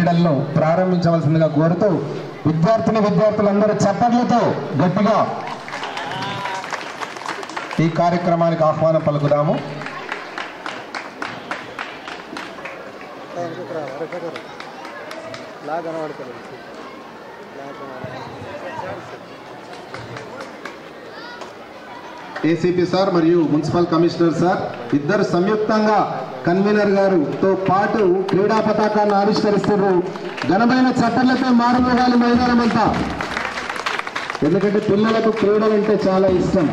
క్రీడలను ప్రారంభించవలసిందిగా కోరుతూ విద్యార్థులందరూ చప్పట్లతో గట్టిగా ఈ కార్యక్రమానికి ఆహ్వానం పలుకుదాము. ఏసీపీ సార్ మరియు మున్సిపల్ కమిషనర్ సార్ ఇద్దరు సంయుక్తంగా కన్వీనర్ గారుతో పాటు క్రీడా పతాకాన్ని ఆవిష్కరిస్తున్నారు. ఘనమైన చప్పట్లతో మారుమోగాలి మైదానం అంతా. ఎందుకంటే పిల్లలకు క్రీడలంటే చాలా ఇష్టం.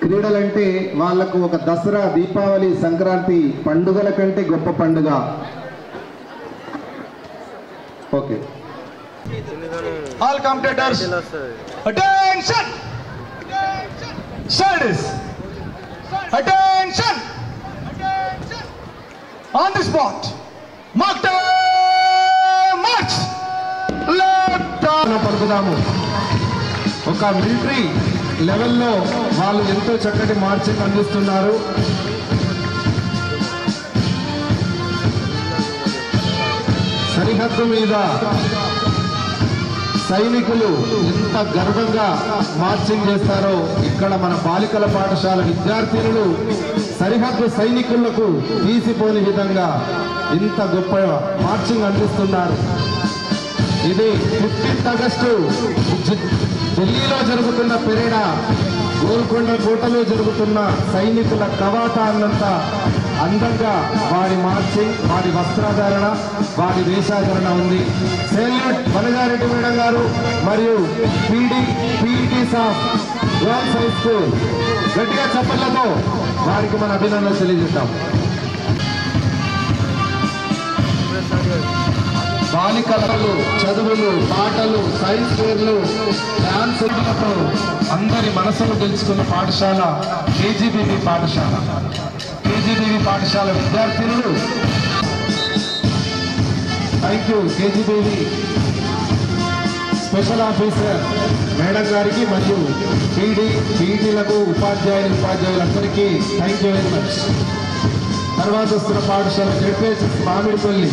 క్రీడలంటే వాళ్లకు ఒక దసరా, దీపావళి, సంక్రాంతి పండుగల కంటే గొప్ప పండుగ. Okay, all competitors attention, studies attention, on the spot mark march left పలుకుదాము. ఒక మిలిటరీ లెవెల్లో వాళ్ళు ఎంతో చక్కటి మార్చింగ్ అందిస్తున్నారు. సరిహద్దు మీద సైనికులు ఎంత గర్వంగా మార్చింగ్ చేస్తారో ఇక్కడ మన బాలికల పాఠశాల విద్యార్థినులు సరిహద్దు సైనికులకు తీసిపోని విధంగా ఇంత గొప్ప మార్చింగ్ అందిస్తున్నారు. ఇది 15 ఆగస్టు ఢిల్లీలో జరుగుతున్న పెరేడా, గోల్కొండ కోటలో జరుగుతున్న సైనికుల కవాటా అన్నంత అందంగా వారి మార్చింగ్, వారి వస్త్రధారణ, వారి వేషాధరణ ఉంది. సెల్యూట్ వనగారెడ్డి మేడం గారు మరియు పీఈటీ సాఫ్ గర్ల్స్ హై స్కూల్. గట్టిగా చప్పట్లతో వారికి మన అభినందనలు తెలియజేస్తాం. బాలికలు చదువులు, పాటలు, సైన్స్ ఫేర్లు, డాన్సులతో అందరి మనసును గెలుచుకున్న పాఠశాల కేజీబీవీ పాఠశాల. కేజీబీవీ పాఠశాల విద్యార్థినులు thank you KGBV special officer madam గారికి మరియు పీఈటీలకు ఉపాధ్యాయులందరికీ థ్యాంక్ యూ వెరీ మచ్. తర్వాత వస్తున్న పాఠశాల జెడ్పీహెచ్ మామిడిపల్లి.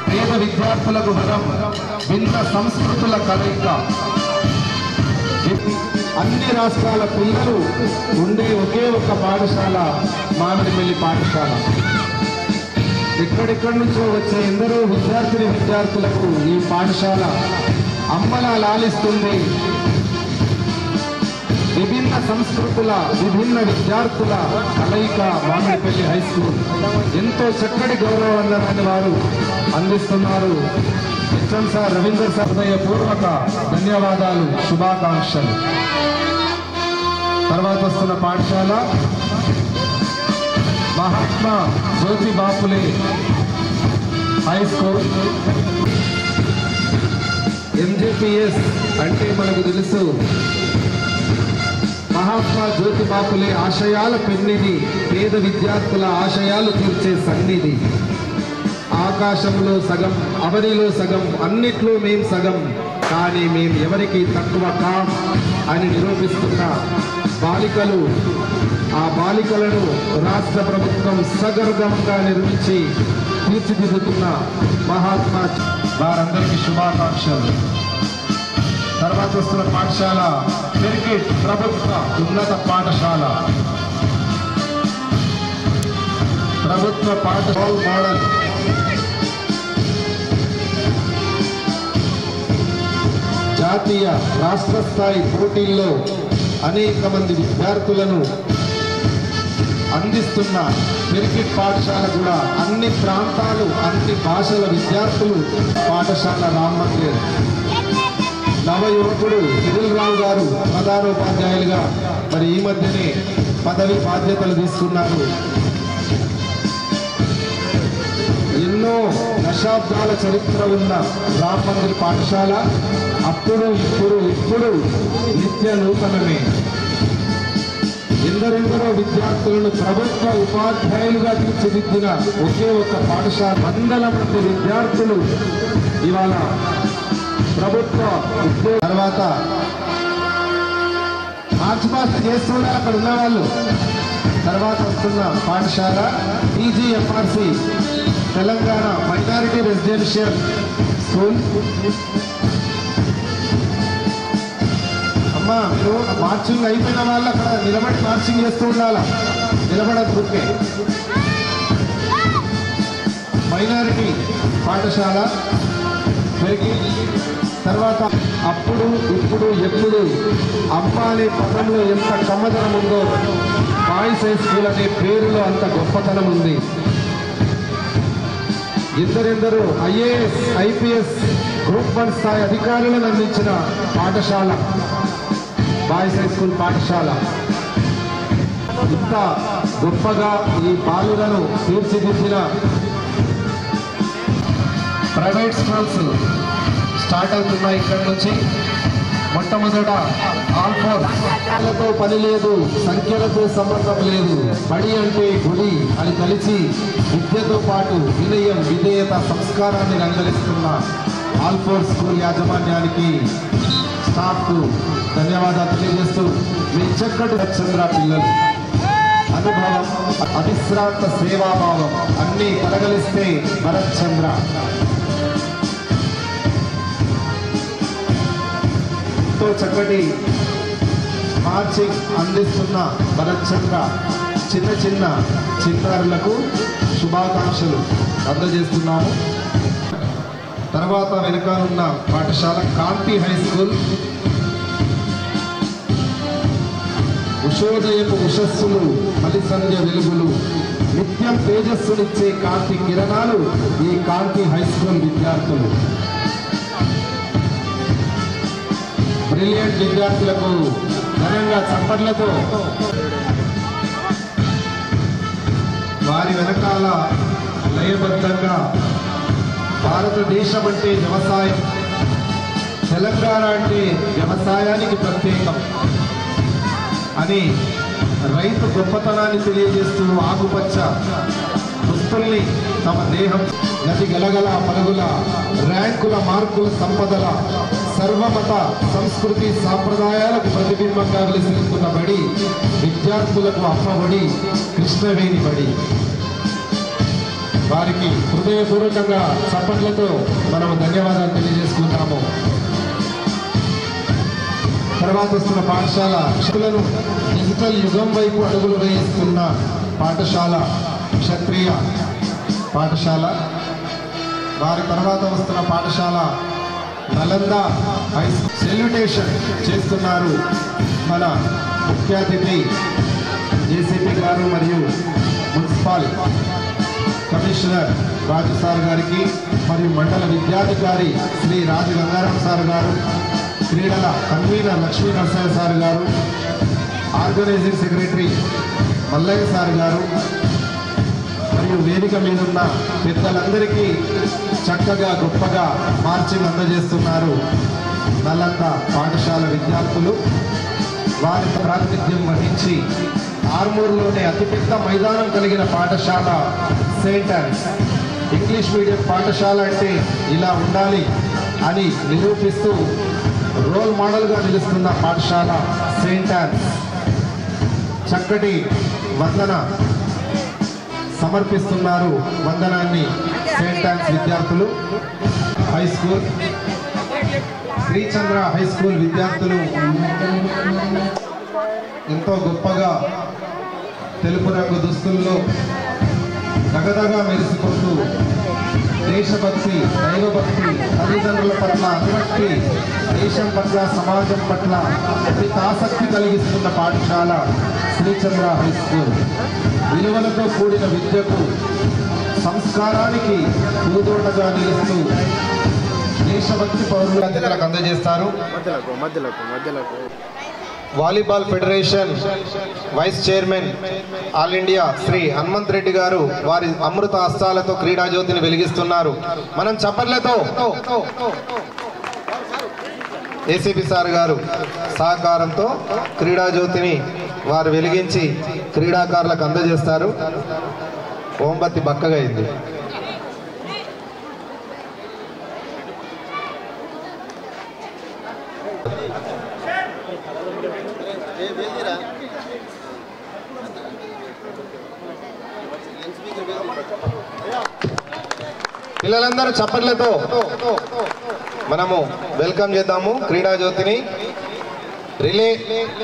పేద విద్యార్థులకు వరం, భిన్న సంస్కృతుల కలయిక. అన్ని రాష్ట్రాల పిల్లలు ఉండే ఒకే ఒక పాఠశాల మామిడిపల్లి పాఠశాల. ఎక్కడెక్కడి నుంచో వచ్చే ఎందరో విద్యార్థులకు ఈ పాఠశాల అమ్మలా లాలిస్తుంది. విభిన్న సంస్కృతుల, విభిన్న విద్యార్థుల కలయిక మామిడిపల్లి హై స్కూల్. ఎంతో చక్కటి గౌరవాన్ని వారు అందిస్తున్నారు. హెచ్ఎం సార్ రవీందర్ సార్ హృదయపూర్వక ధన్యవాదాలు, శుభాకాంక్షలు. తర్వాత వస్తున్న పాఠశాల మహాత్మా జ్యోతిబా ఫులే హై స్కూల్. ఎంజేపీఎస్ అంటే మనకు తెలుసు మహాత్మా జ్యోతిబా ఫులే ఆశయాల పెన్నిధి, పేద విద్యార్థుల ఆశయాలు తీర్చే సన్నిధి. ఆకాశంలో సగం, అవనిలో సగం, అన్నిట్లో మేం సగం, కానీ మేం ఎవరికి తక్కువ కాం అని నిరూపిస్తున్న బాలికలు. ఆ బాలికలను రాష్ట్ర ప్రభుత్వం సగర్వంగా నిర్మించి తీర్చిదిద్దుతున్న మహాత్మా, వారందరికీ శుభాకాంక్షలు. తర్వాత వస్తున్న పాఠశాల క్రికెట్ ప్రభుత్వ ఉన్నత పాఠశాల. ప్రభుత్వ పాఠశాల మోడల్. జాతీయ, రాష్ట్ర స్థాయి పోటీల్లో అనేక మంది విద్యార్థులను అందిస్తున్న క్రికెట్ పాఠశాల కూడా అన్ని ప్రాంతాలు, అన్ని భాషల విద్యార్థులు పాఠశాల రామ్ మందిర్. నవ యువకుడు కిరిల్ రావు గారు ప్రధానోపాధ్యాయులుగా మరి ఈ మధ్యనే పదవి బాధ్యతలు తీసుకున్నారు. ఎన్నో దశాబ్దాల చరిత్ర ఉన్న రామ్ మందిర్ పాఠశాల అప్పుడు ఇప్పుడు నిత్య నూతనమే. ఎందరెందరో విద్యార్థులను ప్రభుత్వ ఉపాధ్యాయులుగా తీర్చిదిద్దిన ఒకే ఒక పాఠశాల. వందల మంది విద్యార్థులు ఇవాళ ప్రభుత్వ ఉద్యోగ. తర్వాత మార్చ్ పాస్ట్ చేస్తున్నారు అక్కడ ఉన్న వాళ్ళు. తర్వాత వస్తున్న పాఠశాల టీజీఎఫ్ఆర్సి తెలంగాణ మైనారిటీ రెసిడెన్షియల్ స్కూల్. అమ్మా మీరు మార్చింగ్ అయిపోయిన వాళ్ళు అక్కడ నిలబడి మార్చింగ్ చేస్తూ ఉండాలా, నిలబడద్దుకే. మైనారిటీ పాఠశాల పెరిగి తర్వాత అప్పుడు ఇప్పుడు ఎప్పుడు అమ్మ అనే పదంలో ఎంత కమ్మదనం ఉందో బాయ్స్ హై స్కూల్ అనే పేరులో అంత గొప్పతనం ఉంది. ఎందరెందరూ ఐఏఎస్ ఐపీఎస్ గ్రూప్ 1 స్థాయి అధికారులను అందించిన పాఠశాల బాయ్స్ హై స్కూల్ పాఠశాల. ఇంత గొప్పగా ఈ బాలులను తీర్చిదిద్దిన ప్రైవేట్ స్కూల్స్ స్టార్ట్ అవుతున్నాయి. ఇక్కడ నుంచి మొట్టమొదట ఆల్ఫోర్తో పని లేదు, సంఖ్యలతో సంబంధం లేదు, బడి అంటే గుడి అని కలిసి విద్యతో పాటు వినయం విధేయత సంస్కారాన్ని రంగరిస్తున్న ఆల్ఫోర్ స్కూల్ యాజమాన్యానికి స్టాఫ్కు ధన్యవాదాలు తెలియజేస్తూ మీ చక్కటి చంద్ర పిల్లలు అనుభవం అవిశ్రాంత సేవాభావం అన్నీ కలగలిస్తే భరత్ చంద్ర. చక్కటి మార్చింగ్ అందిస్తున్న భరత్ చంద్ర చిన్న చిన్న చిన్నారులకు శుభాకాంక్షలు అందజేస్తున్నాము. తర్వాత వెనుకాలన్న పాఠశాల కాంతి హై స్కూల్. ఉషోదయపు ఉషస్సులు మలి సంధ్య వెలుగులు నిత్యం తేజస్సునిచ్చే కాంతి కిరణాలు ఈ కాంతి హై స్కూల్ విద్యార్థులు. బ్రిలియంట్ విద్యార్థులకు ఘనంగా చప్పట్లతో వారి వెనకాల లయబద్ధంగా భారతదేశం అంటే వ్యవసాయం, తెలంగాణ అంటే వ్యవసాయానికి ప్రత్యేకం అని రైతు గొప్పతనాన్ని తెలియజేస్తూ ఆకుపచ్చ దుస్తుల్ని తమ దేహం నది గలగల పరుగుల ర్యాంకుల మార్కుల సంపదల సర్వమత సంస్కృతి సాంప్రదాయాలకు ప్రతిబింబంగా వెలిసిస్తున్న బడి విద్యార్థులకు అమ్మఒడి కృష్ణవేణి బడి. వారికి హృదయపూర్వకంగా చప్పట్లతో మనము ధన్యవాదాలు తెలియజేసుకుంటాము. తర్వాత వస్తున్న పాఠశాల శిక్షకులను డిజిటల్ యుగం వైపు అడుగులు వేయిస్తున్న పాఠశాల క్షత్రియ పాఠశాల. వారి తర్వాత వస్తున్న పాఠశాల నలంద హై స్కూల్. సెల్యుటేషన్ చేస్తున్నారు మన ముఖ్య అతిథి జేసీపీ గారు మరియు మున్సిపల్ కమిషనర్ రాజు సార్ గారికి మరియు మండల విద్యాధికారి శ్రీ రాజు గంగారాం సార్ గారు, క్రీడల కన్వీనర్ లక్ష్మీ నరసయ్య సార్ గారు, ఆర్గనైజింగ్ సెక్రటరీ మల్లయ్య సార్ గారు మరియు వేదిక మీద ఉన్న పెద్దలందరికీ చక్కగా గొప్పగా మార్చింగ్ అందజేస్తున్నారు నలంద పాఠశాల విద్యార్థులు. వారి ప్రాతినిధ్యం వహించి ఆర్మూర్లోనే అతిపెద్ద మైదానం కలిగిన పాఠశాల సెయింట్ ఆన్స్ ఇంగ్లీష్ మీడియం పాఠశాల అంటే ఇలా ఉండాలి అని నిరూపిస్తూ రోల్ మోడల్గా నిలుస్తున్న పాఠశాల సెయింట్ ఆన్స్. చక్కటి వందన సమర్పిస్తున్నారు. వందనాన్ని సెయింట్ ఆన్స్ విద్యార్థులు. High school Sri Chandra high school విద్యార్థులు ఎంతో గొప్పగా తెలుపు రంగు దుస్తుల్లో దగదగా మెరిసిపోతూ దేశభక్తి, దైవభక్తి, తల్లిదండ్రుల పట్ల అనురక్తి, దేశం పట్ల సమాజం పట్ల అధిక ఆసక్తి కలిగిస్తున్న పాఠశాల శ్రీచంద్ర హై స్కూల్. విలువలతో కూడిన విద్యకు సంస్కారానికి పూదోటగా నిలుస్తూ దేశభక్తి పౌరులకు అందజేస్తారు. Volleyball federation vice chairman all India Shri Hanumanth Reddy గారు వారి అమృత హస్తాలతో క్రీడా జ్యోతిని వెలిగిస్తున్నారు. మనం చప్పట్లతో ఏసీపీ సార్ గారు సహకారంతో క్రీడా జ్యోతిని వారు వెలిగించి క్రీడాకారులకు అందజేస్తారు. ఓంబత్తి బక్కగా అయింది. పిల్లలందరూ చప్పట్లతో మనము వెల్కమ్ చేద్దాము క్రీడా జ్యోతిని. రిలే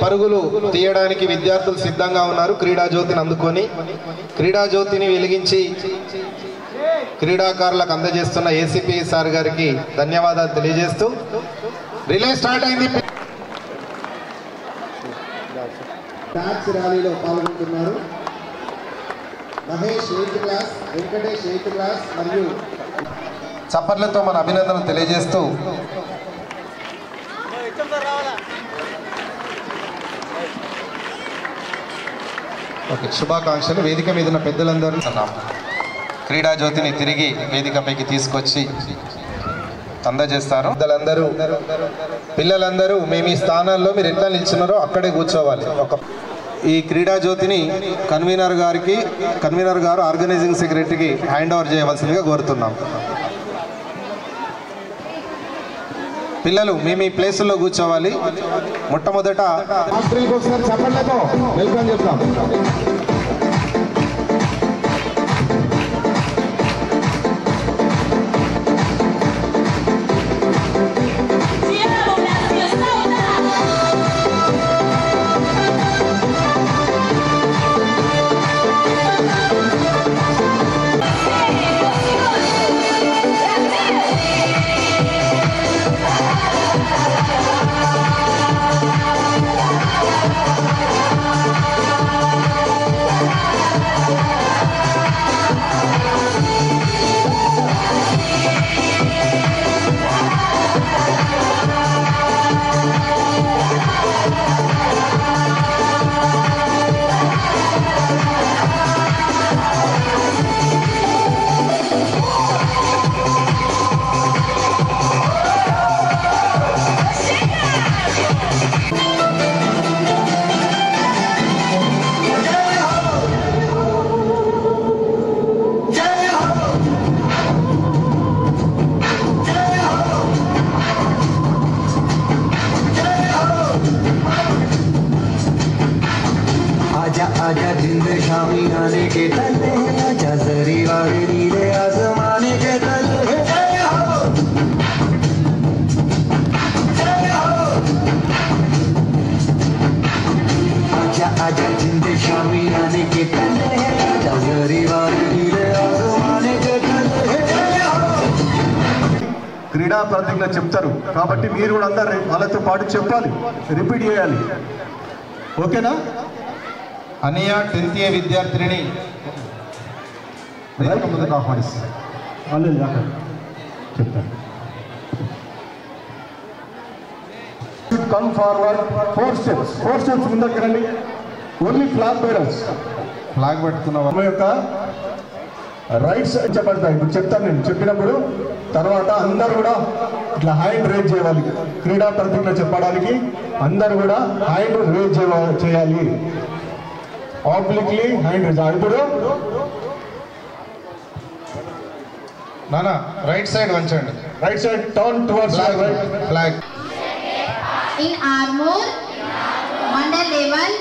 పరుగులు తీయడానికి విద్యార్థులు సిద్ధంగా ఉన్నారు. క్రీడా జ్యోతిని అందుకొని క్రీడా జ్యోతిని వెలిగించి క్రీడాకారులకు అందజేస్తున్న ఏసీపీ సార్ గారికి ధన్యవాదాలు తెలియజేస్తూ రిలే స్టార్ట్ అయింది. టాక్స్ ర్యాలీలో పాల్గొంటున్నారు Mahesh 8th class, Venkatesh 8th class మరియు చప్పట్లతో మన అభినందనలు తెలియజేస్తూ ఓకే శుభాకాంక్షలు. వేదిక మీద ఉన్న పెద్దలందరూ క్రీడా జ్యోతిని తిరిగి వేదికపైకి తీసుకొచ్చి అందజేస్తారు. పిల్లలందరూ మేము ఈ స్థానాల్లో మీరు ఎట్లా నిల్చున్నారో అక్కడే కూర్చోవాలి. ఈ క్రీడా జ్యోతిని కన్వీనర్ గారు ఆర్గనైజింగ్ సెక్రటరీకి హ్యాండ్ ఓవర్ చేయవలసిందిగా కోరుతున్నాం. పిల్లలు మేము ఈ ప్లేసుల్లో కూర్చోవాలి. మొట్టమొదట చప్పట్లతో వెల్కమ్ చెప్తాం. आजा जिंद शामी आने के तले आजा जरी वाले नीले आसमाने के तले जय हो आजा आजा जिंद शामी आने के तले आजा जरी वाले नीले आसमाने के तले जय हो. క్రీడా ప్రతిజ్ఞ చెప్తారు కాబట్టి మీరు కూడా అందరు వాళ్ళతో పాటు చెప్పాలి, రిపీట్ చేయాలి. ఓకేనా? అనియ 10th A విద్యార్థిని ముందుకు ఆహ్వానిస్తారు. వాళ్ళు చెప్తారు. కమ్ ఫార్వర్డ్ 4 స్టెప్స్ ముందరికి రండి. ఓన్లీ ఫ్లాగ్ బేరర్స్ ఫ్లాగ్ పట్టుకున్న మన యొక్క రైట్స్ చెప్పబడతాయి. ఇప్పుడు చెప్తాను నేను, చెప్పినప్పుడు తర్వాత అందరు కూడా ఇట్లా హ్యాండ్ రేజ్ చేయాలి. క్రీడా ప్రతిజ్ఞ చెప్పడానికి అందరు కూడా హ్యాండ్ రేజ్ చేయాలి. Obliquely hand raise. ఇప్పుడు నానా రైట్ సైడ్ వంచండి. Right side turn towards flag. In armor, mandal level,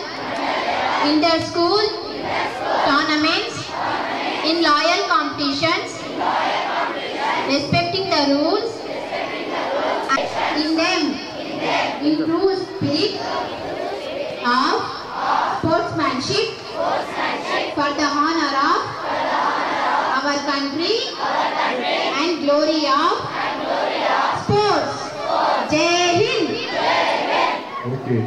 inter-school tournaments, in loyal competitions, respecting the rules, in them, in true spirit of sportsmanship, for the honor of our country and glory of sports. Jai Hind. Okay.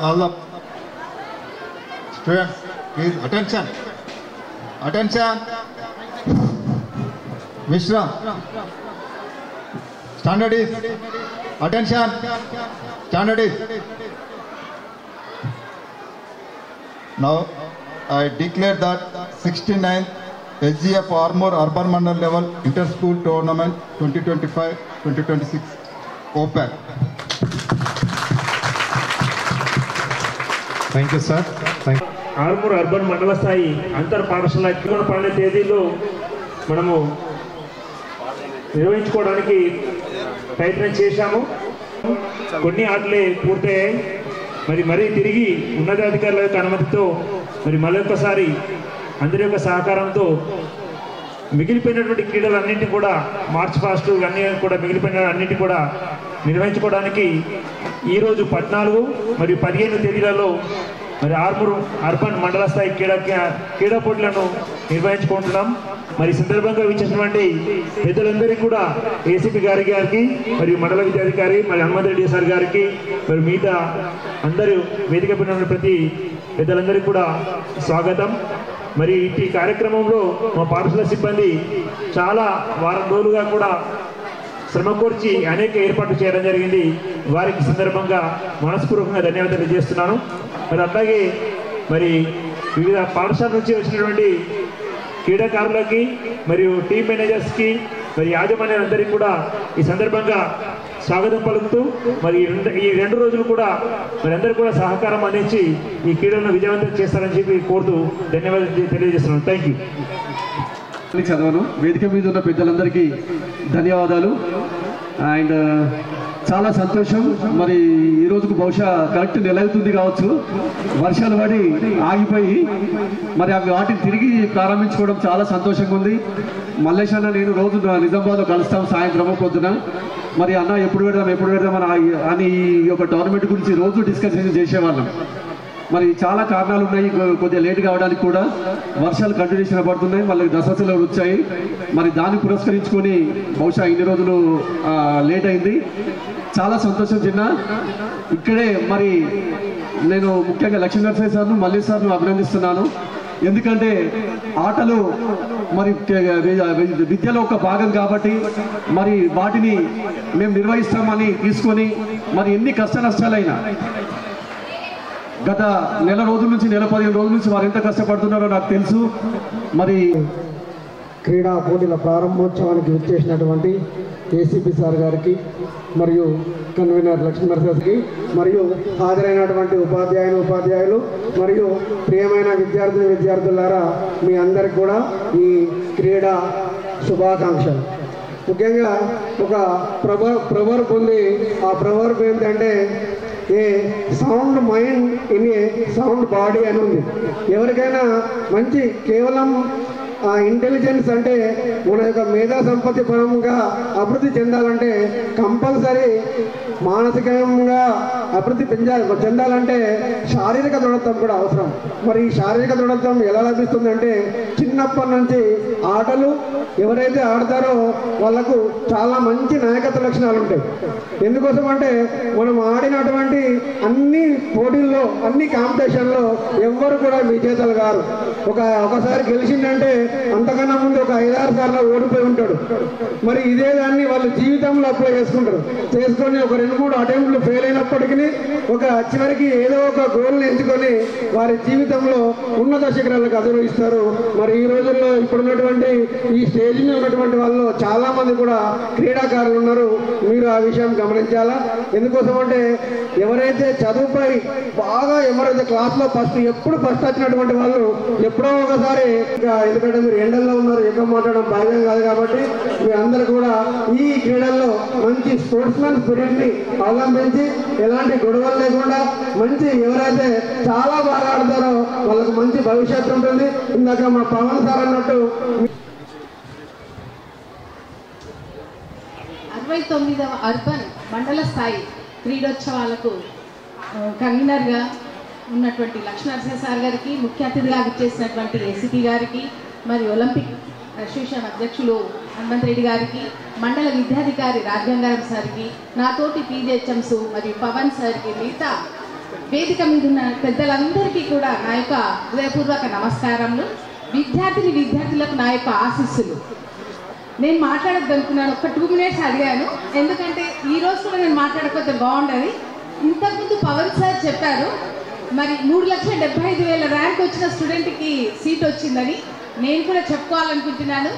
All the students, please attention. Mishra. Standard is attention. Standard is. Now I declare that 69th SGF Armor Urban Mandal Level Inter-School Tournament 2025-2026 open. Thank you, sir. Armoor urban మండల స్థాయి అంతర్ పాఠశాల 12 తేదీలో మనము నిర్వహించుకోవడానికి ప్రయత్నం చేశాము. కొన్ని ఆటలే పూర్తయ్యాయి. మరీ తిరిగి ఉన్నతాధికారుల యొక్క అనుమతితో మరొకసారి అందరి యొక్క సహకారంతో మిగిలిపోయినటువంటి క్రీడలన్నింటినీ కూడా మార్చ్ ఫాస్ట్ అన్నీ కూడా మిగిలిపోయిన అన్నింటినీ కూడా నిర్వహించుకోవడానికి ఈరోజు 14 మరియు 15 తేదీలలో ఆర్మూర్ అర్బన్ మండల స్థాయి క్రీడా పోటీలను నిర్వహించుకుంటున్నాం. ఈ సందర్భంగా విచ్చేసినటువంటి పెద్దలందరికీ కూడా ఏసీపీ గారికి మరియు మండల విద్యాధికారి హనుమంత్ రెడ్డి సార్ గారికి మిగతా అందరూ వేదిక పైన ప్రతి పెద్దలందరికీ కూడా స్వాగతం. ఈ కార్యక్రమంలో మా పాఠశాల సిబ్బంది చాలా వారం రోజులుగా కూడా శ్రమకూర్చి అనేక ఏర్పాట్లు చేయడం జరిగింది. వారికి సందర్భంగా మనస్పూర్వకంగా ధన్యవాదాలు తెలియజేస్తున్నాను. అలాగే వివిధ పాఠశాల నుంచి వచ్చినటువంటి క్రీడాకారులకి మరియు టీం మేనేజర్స్కి యాజమాన్యాలందరికీ కూడా ఈ సందర్భంగా స్వాగతం పలుకుతూ ఈ 2 రోజులు కూడా అందరూ కూడా సహకారం అందించి ఈ క్రీడలను విజయవంతం చేస్తారని చెప్పి కోరుతూ ధన్యవాదాలు తెలియజేస్తున్నాను. Thank you. చదవను. వేదిక మీద ఉన్న పెద్దలందరికీ ధన్యవాదాలు. అండ్ చాలా సంతోషం. ఈ రోజుకు బహుశా కరెక్ట్ నెల అవుతుంది కావచ్చు, వర్షాలు పడి ఆగిపోయి అవి వాటిని తిరిగి ప్రారంభించుకోవడం చాలా సంతోషంగా ఉంది. మల్లేష్ అన్న నేను రోజు నిజామాబాద్లో కలుస్తాం సాయంత్రం పొద్దున. అన్న ఎప్పుడు పెడదాం అని ఈ యొక్క టోర్నమెంట్ గురించి రోజు డిస్కషన్ చేసేవాళ్ళం. చాలా కారణాలు ఉన్నాయి కొద్దిగా లేట్ కావడానికి కూడా. వర్షాలు కంటిన్యూషన్ పడుతున్నాయి, మళ్ళీ దసరా సెలవులు వచ్చాయి. దాన్ని పురస్కరించుకొని బహుశా ఇన్ని రోజులు లేట్ అయింది. చాలా సంతోషం చిన్న. ఇక్కడే నేను ముఖ్యంగా లక్ష్మీనరసింహ సార్ను మల్లేష్ సార్ను అభినందిస్తున్నాను. ఎందుకంటే ఆటలు విద్యలో ఒక భాగం కాబట్టి వాటిని మేము నిర్వహిస్తామని తీసుకొని ఎన్ని కష్ట నష్టాలైనా గత నెల రోజుల నుంచి 15 రోజుల నుంచి వారు ఎంత కష్టపడుతున్నారో నాకు తెలుసు. క్రీడా పోటీల ప్రారంభోత్సవానికి విచ్చేసినటువంటి ఏసీపీ సార్ గారికి మరియు కన్వీనర్ లక్ష్మీనరసింహకి మరియు హాజరైనటువంటి ఉపాధ్యాయులు మరియు ప్రియమైన విద్యార్థులారా మీ అందరికి కూడా ఈ క్రీడా శుభాకాంక్షలు. ముఖ్యంగా ఒక ప్రవర్బ్ ఉంది. ఆ ప్రవర్బ్ ఏంటంటే a sound mind in a sound body అని ఉంది. ఎవరికైనా మంచి కేవలం ఇంటెలిజెన్స్ అంటే మన యొక్క మేధా సంపత్తి పరంగా అభివృద్ధి చెందాలంటే కంపల్సరీ మానసికంగా అభివృద్ధి చెందాలంటే శారీరక దృఢత్వం కూడా అవసరం. ఈ శారీరక దృఢత్వం ఎలా లభిస్తుందంటే చిన్నప్పటి నుంచి ఆటలు ఎవరైతే ఆడతారో వాళ్ళకు చాలా మంచి నాయకత్వ లక్షణాలు ఉంటాయి. ఎందుకోసం అంటే మనం ఆడినటువంటి అన్ని పోటీల్లో అన్ని కాంపిటీషన్లో ఎవ్వరు కూడా విజేతలు గారు. ఒకసారి గెలిచిందంటే అంతకన్నా ముందు ఒక 5-6 సార్లు ఓడిపోయి ఉంటాడు. ఇదే దాన్ని వాళ్ళు జీవితంలో అప్లై చేసుకొని ఒక 2-3 అటెంప్ట్లు ఫెయిల్ అయినప్పటికీ చివరికి ఏదో ఒక గోల్ని ఎంచుకొని వారి జీవితంలో ఉన్నత శిఖరాలకు అధిరోహిస్తారు. ఈ రోజుల్లో ఇప్పుడున్నటువంటి ఈ స్టేజ్ మీద ఉన్నటువంటి వాళ్ళు చాలా మంది కూడా క్రీడాకారులు ఉన్నారు. మీరు ఆ విషయం గమనించాలా. ఎందుకోసం అంటే ఎవరైతే చదువుపై బాగా ఎవరైతే క్లాస్లో ఎప్పుడు ఫస్ట్ వచ్చినటువంటి వాళ్ళు ఎప్పుడో ఒకసారి, ఎందుకంటే మీరు ఎండల్లో ఉన్నారు, ఎక్కువ మాట్లాడడం భావ్యం కాదు కాబట్టి మీ అందరూ కూడా ఈ క్రీడల్లో మంచి స్పోర్ట్స్మెన్ స్పిరిట్ని అవలంబించి ఎలాంటి గొడవలు లేకుండా మంచి ఎవరైతే చాలా బాగా ఆడతారో వాళ్ళకు మంచి భవిష్యత్తు ఉంటుంది. ఇందాక మా పవన్ సార్ అన్నట్టు 69వ అర్బన్ మండల స్థాయి క్రీడోత్సవాలకు కన్వీనర్గా ఉన్నటువంటి లక్ష్మీనరసింహ సార్ గారికి, ముఖ్య అతిథిగా విచ్చేసినటువంటి ఏసీపీ గారికి, ఒలింపిక్ అసోసియేషన్ అధ్యక్షులు హనుమంత్ రెడ్డి గారికి, మండల విద్యాధికారి రాజ్యాంగారం సార్కి, నాతోటి పీజీహెచ్ఎంస్ మరియు పవన్ సార్కి, మిగతా వేదిక మీద ఉన్న పెద్దలందరికీ కూడా నా యొక్క హృదయపూర్వక నమస్కారములు. విద్యార్థులకు నా యొక్క ఆశీస్సులు. నేను మాట్లాడద్దనుకున్నాను, ఒక 2 మినిట్స్ అడిగాను. ఎందుకంటే ఈరోజు కూడా నేను మాట్లాడకపోతే బాగుండదు. ఇంతకుముందు పవన్ సార్ చెప్పారు 3,75,000 ర్యాంక్ వచ్చిన స్టూడెంట్కి సీట్ వచ్చిందని. నేను కూడా చెప్పుకోవాలనుకుంటున్నాను.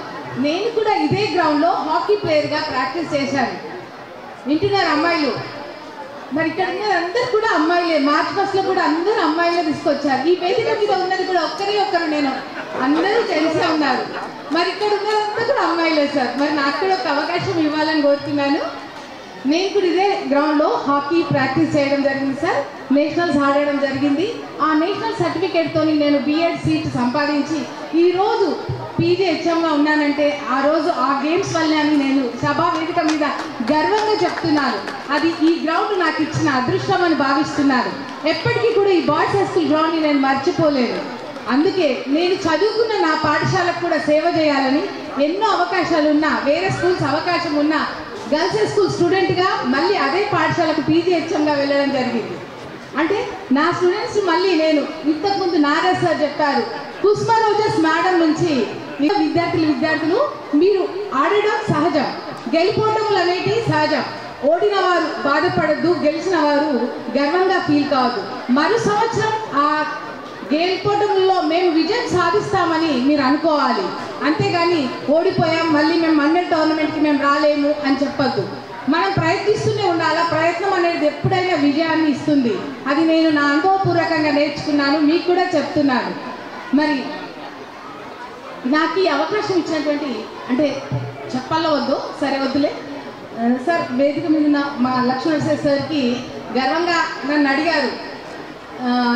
నేను కూడా ఇదే గ్రౌండ్లో హాకీ ప్లేయర్గా ప్రాక్టీస్ చేశాను. వింటున్నారు అమ్మాయిలు? ఇక్కడ అందరూ కూడా అమ్మాయిలే. మార్చ్ ఫస్ట్లో కూడా అందరూ అమ్మాయిలే తీసుకొచ్చారు. ఈ వేదిక మీద ఉన్నది కూడా ఒక్కరు నేను అందరూ జెంట్సే ఉన్నారు. మరి ఇక్కడ ఉన్నదంతా కూడా అమ్మాయిలే సార్. మరి నాకు కూడా ఒక అవకాశం ఇవ్వాలని కోరుతున్నాను. నేను కూడా ఇదే గ్రౌండ్లో హాకీ ప్రాక్టీస్ చేయడం జరిగింది సార్. నేషనల్స్ ఆడడం జరిగింది. ఆ నేషనల్ సర్టిఫికేట్తో నేను బిఎడ్ సీట్ సంపాదించి ఈరోజు పీజీహెచ్ఎంగా ఉన్నానంటే ఆ రోజు ఆ గేమ్స్ వల్లే అని నేను సభా వేదిక మీద గర్వంగా చెప్తున్నాను. అది ఈ గ్రౌండ్ నాకు ఇచ్చిన అదృష్టం అని భావిస్తున్నాను. ఎప్పటికీ కూడా ఈ బాయ్స్ హై స్కూల్ గ్రౌండ్ని నేను మర్చిపోలేను. అందుకే నేను చదువుకున్న నా పాఠశాలకు కూడా సేవ చేయాలని ఎన్నో అవకాశాలు ఉన్నా, వేరే స్కూల్స్ అవకాశం ఉన్నా గర్ల్స్ హై స్కూల్ స్టూడెంట్గా మళ్ళీ అదే పాఠశాలకు పీజీహెచ్ఎంగా వెళ్ళడం జరిగింది. అంటే నా స్టూడెంట్స్ మళ్ళీ నేను ఇంతకుముందు నాగర్ సార్ చెప్పారు, కుస్మా రోజెస్ మేడం నుంచి విద్యార్థులు మీరు ఆడడం సహజం, గెలిపోవటములు అనేవి సహజం. ఓడిన వారు బాధపడద్దు, గెలిచిన వారు గర్వంగా ఫీల్ కావద్దు. మరో సంవత్సరం ఆ గెలిపోవటంలో మేము విజయం సాధిస్తామని మీరు అనుకోవాలి. అంతేగాని ఓడిపోయాం మళ్ళీ మేము మండల్ టోర్నమెంట్కి మేము రాలేము అని చెప్పద్దు. మనం ప్రయత్నిస్తూనే ఉండాలి. ప్రయత్నం అనేది ఎప్పుడైనా విజయాన్ని ఇస్తుంది. అది నేను నా అనుభవపూర్వకంగా నేర్చుకున్నాను, మీకు కూడా చెప్తున్నాను. మరి నాకు ఈ అవకాశం ఇచ్చినటువంటి, అంటే చెప్పాలో వద్దు, సరే వద్దులే సార్, వేదిక మీద ఉన్న మా లక్ష్మణ్ సార్కి గర్వంగా నన్ను అడిగారు,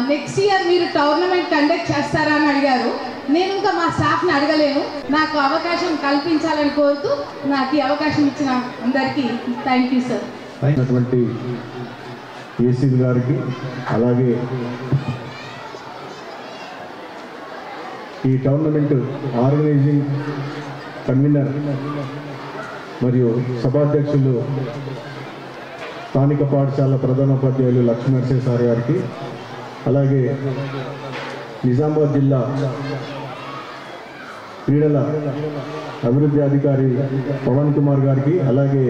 నెక్స్ట్ ఇయర్ మీరు టోర్నమెంట్ కండక్ట్ చేస్తారా అని అడిగారు. నేను ఇంకా మా స్టాఫ్ని అడగలేను. నాకు అవకాశం కల్పించాలని కోరుతూ నాకు ఈ అవకాశం ఇచ్చిన అందరికీ థ్యాంక్ యూ సార్. అయినటువంటి ఏసీబీ గారికి, అలాగే ఈ టోర్నమెంట్ ఆర్గనైజింగ్ కన్వీనర్ మరియు సభాధ్యక్షులు స్థానిక పాఠశాల ప్రధానోపాధ్యాయులు లక్ష్మీనరసింహ సార్ గారికి, అలాగే నిజామాబాద్ జిల్లా క్రీడల అభివృద్ధి అధికారి పవన్ కుమార్ గారికి, అలాగే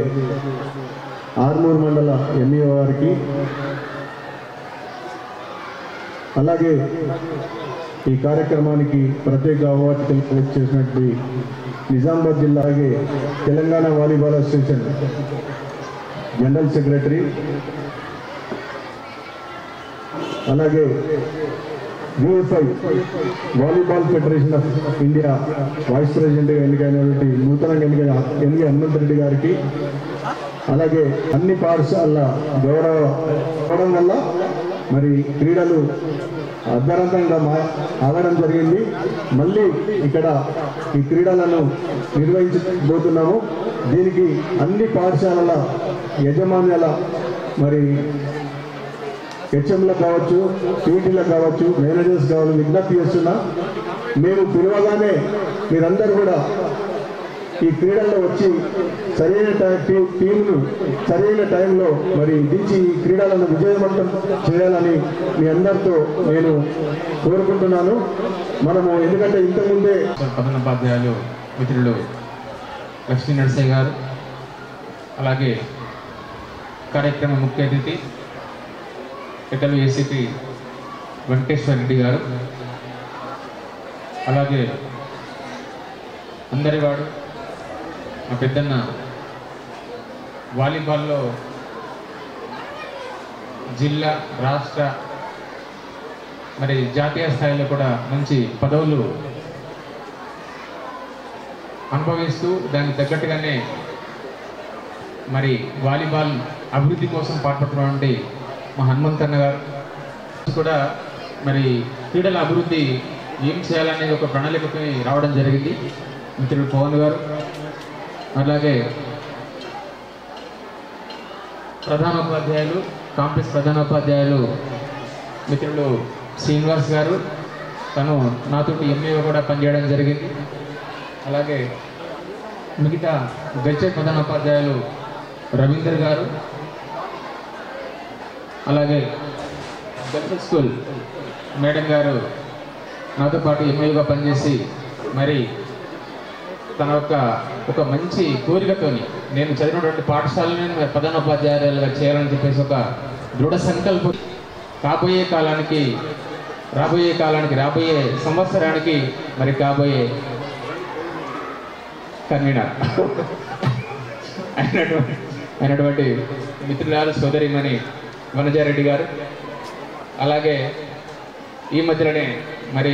ఆర్మూర్ మండల ఎంఈఓ గారికి, అలాగే ఈ కార్యక్రమానికి ప్రత్యేక అవార్డు చేసినటువంటి నిజామాబాద్ జిల్లా, అలాగే Telangana volleyball association general secretary, అలాగే UFI volleyball federation of India vice ప్రెసిడెంట్గా ఎన్నికైనటువంటి నూతనంగా ఎన్నిక హనుమంత్ రెడ్డి గారికి, అలాగే అన్ని పాఠశాలల గౌరవం అవడం వల్ల మరి క్రీడలు అద్భుతంగా ఆడడం జరిగింది. మళ్ళీ ఇక్కడ ఈ క్రీడలను నిర్వహించబోతున్నాము. దీనికి అన్ని పాఠశాలల యజమాన్యాల మరి హెచ్ఎంలకు కావచ్చు, పీటీలకు కావచ్చు, మేనేజర్స్ కావాలి విజ్ఞప్తి చేస్తున్నా, మేము పిలవగానే మీరందరూ కూడా ఈ క్రీడల్లో వచ్చి సరైన టీంను సరైన టైంలో మరి దించి ఈ క్రీడలను విజయవంతం చేయాలని మీ అందరితో నేను కోరుకుంటున్నాను. మనము ఎందుకంటే ఇంతకుముందే ప్రధానోపాధ్యాయులు మిత్రులు లక్ష్మీనరసింహ గారు, అలాగే కార్యక్రమ ముఖ్య అతిథి పెద్దలు ఏసీపీ వెంకటేశ్వర రెడ్డి గారు, అలాగే అందరివాడు మా పెద్దన్న వాలీబాల్లో జిల్లా, రాష్ట్ర మరి జాతీయ స్థాయిలో కూడా మంచి పదవులు అనుభవిస్తూ దానికి తగ్గట్టుగానే మరి వాలీబాల్ అభివృద్ధి కోసం పాటుపడుతున్నటువంటి మా హనుమంతన్న గారు కూడా మరి క్రీడల అభివృద్ధి ఏం చేయాలనేది ఒక ప్రణాళికకి రావడం జరిగింది. మిత్రుడు పవన్ గారు, అలాగే ప్రధానోపాధ్యాయులు కాంప్లెక్స్ ప్రధానోపాధ్యాయులు మిత్రులు శ్రీనివాస్ గారు, తను నాతోటి ఎంఏగా కూడా పనిచేయడం జరిగింది. అలాగే మిగతా గెలిచే ప్రధానోపాధ్యాయులు రవీందర్ గారు, అలాగే గర్ల్స్ స్కూల్ మేడం గారు నాతో పాటు ఎంఏగా పనిచేసి మరి తన ఒక మంచి కోరికతోని నేను చదివినటువంటి పాఠశాలను ప్రధానోపాధ్యాయులుగా చేయాలని చెప్పేసి ఒక దృఢ సంకల్పం, రాబోయే సంవత్సరానికి మరి కాబోయే కన్వీనర్ అయినటువంటి మిత్రురాలు సోదరిమణి వనజారెడ్డి గారు, అలాగే ఈ మధ్యలోనే మరి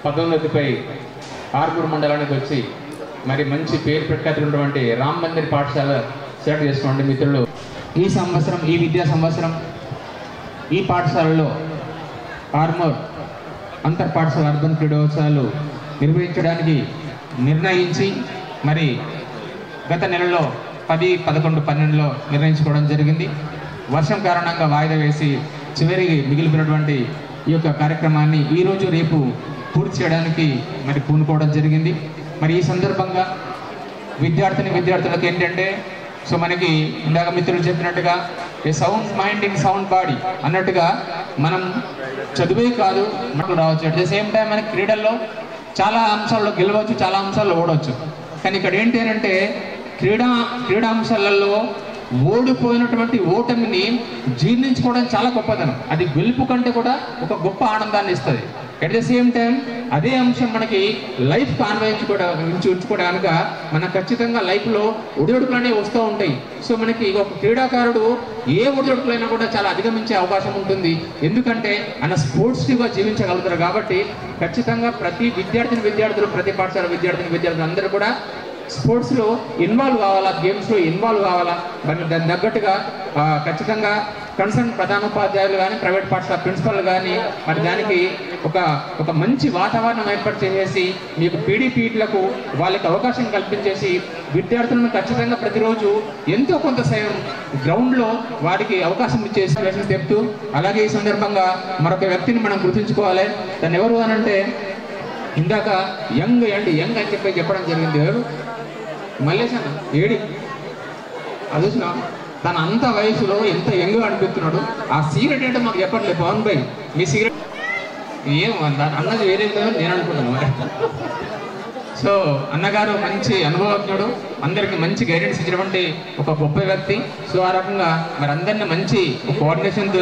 పదోన్నతిపై ఆర్మూర్ మండలానికి వచ్చి మరి మంచి పేరు ప్రఖ్యాతున్నటువంటి రామ్ మందిర్ పాఠశాల సెలెక్ట్ చేసుకోండి మిత్రులు. ఈ సంవత్సరం, ఈ విద్యా సంవత్సరం ఈ పాఠశాలలో ఆర్మూర్ అంతర్ పాఠశాల అర్బన్ క్రీడోత్సవాలు నిర్వహించడానికి నిర్ణయించి మరి గత నెలలో 10, 11, 12లో నిర్ణయించుకోవడం జరిగింది. వర్షం కారణంగా వాయిదా వేసి చివరికి మిగిలిపోయినటువంటి ఈ యొక్క కార్యక్రమాన్ని ఈరోజు రేపు పూర్తి చేయడానికి మరి పూనుకోవడం జరిగింది. మరి ఈ సందర్భంగా విద్యార్థులకు ఏంటంటే సో మనకి ఇందాక మిత్రులు చెప్పినట్టుగా a sound mind in sound body అన్నట్టుగా మనం చదువే కాదు మనకు రావచ్చు. అట్ ద సేమ్ టైం మనకి క్రీడల్లో చాలా అంశాల్లో గెలవచ్చు, చాలా అంశాల్లో ఓడవచ్చు. కానీ ఇక్కడ ఏంటి అంటే క్రీడాంశాలలో ఓడిపోయినటువంటి ఓటమిని జీర్ణించుకోవడం చాలా గొప్పదనం. అది గెలుపు కంటే కూడా ఒక గొప్ప ఆనందాన్ని ఇస్తుంది. అట్ ద సేమ్ టైం అదే అంశం మనకి లైఫ్ ఉంచుకోవడానికి మనకు ఖచ్చితంగా లైఫ్లో ఒడిదుడుకులు అనేవి వస్తూ ఉంటాయి. సో మనకి ఒక క్రీడాకారుడు ఏ ఒడిదుడుకులైనా కూడా చాలా అధిగమించే అవకాశం ఉంటుంది. ఎందుకంటే ఆయన స్పోర్ట్స్గా జీవించగలుగుతారు. కాబట్టి ఖచ్చితంగా ప్రతి విద్యార్థులు ప్రతి పాఠశాల విద్యార్థులు అందరూ కూడా స్పోర్ట్స్లో ఇన్వాల్వ్ కావాలా, గేమ్స్లో ఇన్వాల్వ్ కావాలా. మరి దాని తగ్గట్టుగా ఖచ్చితంగా కన్సర్న్ ప్రధానోపాధ్యాయులు కానీ ప్రైవేట్ పాఠశాల ప్రిన్సిపల్ కానీ మరి దానికి ఒక మంచి వాతావరణం ఏర్పాటు చేసేసి మీకు పీడీపీలకు వాళ్ళకి అవకాశం కల్పించేసి విద్యార్థులను ఖచ్చితంగా ప్రతిరోజు ఎంతో కొంత సమయం గ్రౌండ్లో వారికి అవకాశం ఇచ్చేసి చెప్తూ, అలాగే ఈ సందర్భంగా మరొక వ్యక్తిని మనం గుర్తుంచుకోవాలి. దాన్ని ఎవరు అనంటే ఇందాక యంగ్ అని చెప్పడం జరిగింది. ఎవరు? మల్లేశన్న ఏడి అది చూసిన తన అంత వయసులో ఎంత యంగ్ అనిపిస్తున్నాడు. ఆ సీక్రెట్ ఏంటో మాకు చెప్పట్లేదు పవన్ భాయ్. మీ సీక్రెట్ ఏం అన్నది వేరే నేను అనుకుంటున్నాను. సో అన్నగారు మంచి అనుభవజ్ఞుడు, అందరికి మంచి గైడెన్స్ ఇచ్చినటువంటి ఒక గొప్ప వ్యక్తి. సో ఆ రకంగా మరి అందరినీ మంచి కోఆర్డినేషన్తో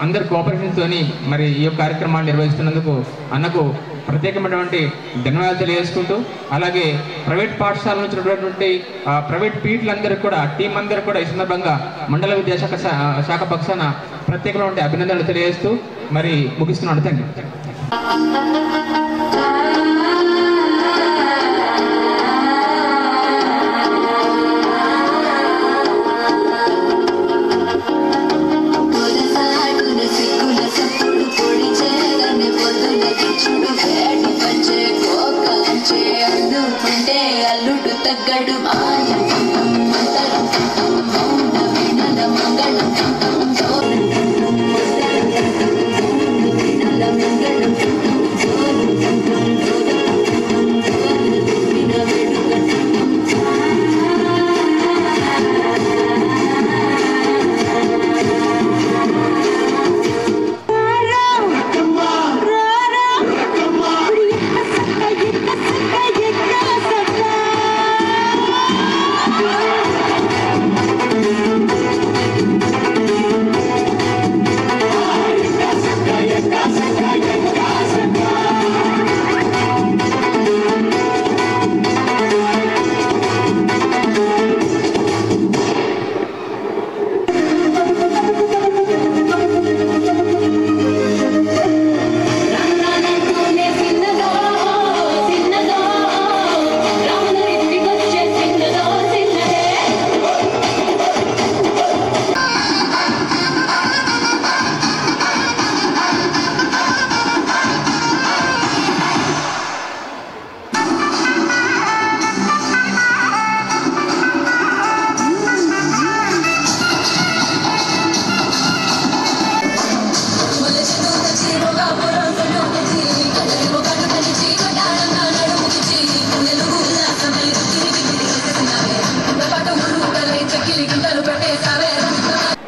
అందరి కోఆపరేషన్తో మరి ఈ యొక్క కార్యక్రమాన్ని నిర్వహిస్తున్నందుకు అన్నకు ప్రత్యేకమైనటువంటి ధన్యవాదాలు తెలియజేసుకుంటూ, అలాగే ప్రైవేట్ పాఠశాల నుంచి ఉన్నటువంటి ప్రైవేట్ పీట్లందరికీ కూడా టీం అందరికీ కూడా ఈ సందర్భంగా మండల విద్యాశాఖ శాఖ పక్షాన ప్రత్యేకమైన అభినందనలు తెలియజేస్తూ మరి ముగిస్తున్నాను. Thank you. అల్లుడు తగ్గడు మాయ మంగళం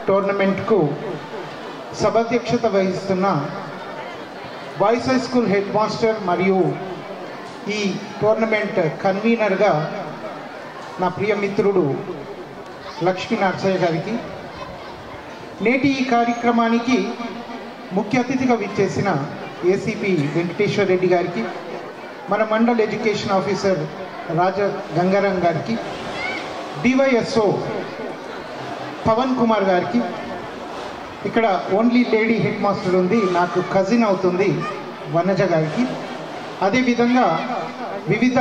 టోర్నమెంట్కు సభాధ్యక్షత వహిస్తున్న boys high school head master మరియు ఈ టోర్నమెంట్ కన్వీనర్గా నా ప్రియ మిత్రుడు లక్ష్మీ నరసయ్య గారికి, నేటి ఈ కార్యక్రమానికి ముఖ్య అతిథిగా విచ్చేసిన ఏసీపీ వెంకటేశ్వర రెడ్డి గారికి, మన మండల్ ఎడ్యుకేషన్ ఆఫీసర్ రాజ గంగారాం గారికి, డివైఎస్ఓ పవన్ కుమార్ గారికి, ఇక్కడ ఓన్లీ లేడీ హెడ్ మాస్టర్ ఉంది, నాకు కజిన్ అవుతుంది వనజ గారికి, అదేవిధంగా వివిధ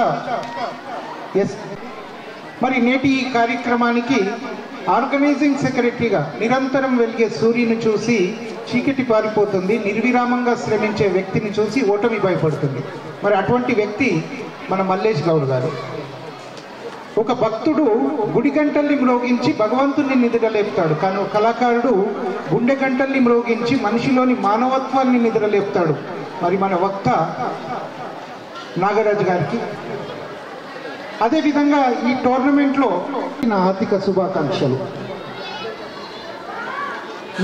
మరి నేటి ఈ కార్యక్రమానికి ఆర్గనైజింగ్ సెక్రటరీగా నిరంతరం వెలిగే సూర్యుని చూసి చీకటి పారిపోతుంది, నిర్విరామంగా శ్రమించే వ్యక్తిని చూసి ఓటమి భయపడుతుంది. మరి అటువంటి వ్యక్తి మన మల్లేష్ గౌడ్ గారు. ఒక భక్తుడు గుడి గంటల్ని మ్రోగించి భగవంతుని నిద్రలేపుతాడు, కానీ ఒక కళాకారుడు గుండె గంటల్ని మ్రోగించి మనిషిలోని మానవత్వాన్ని నిద్రలేపుతాడు. మరి మన వక్త నాగరాజు గారికి, అదేవిధంగా ఈ టోర్నమెంట్లో నా హార్దిక శుభాకాంక్షలు.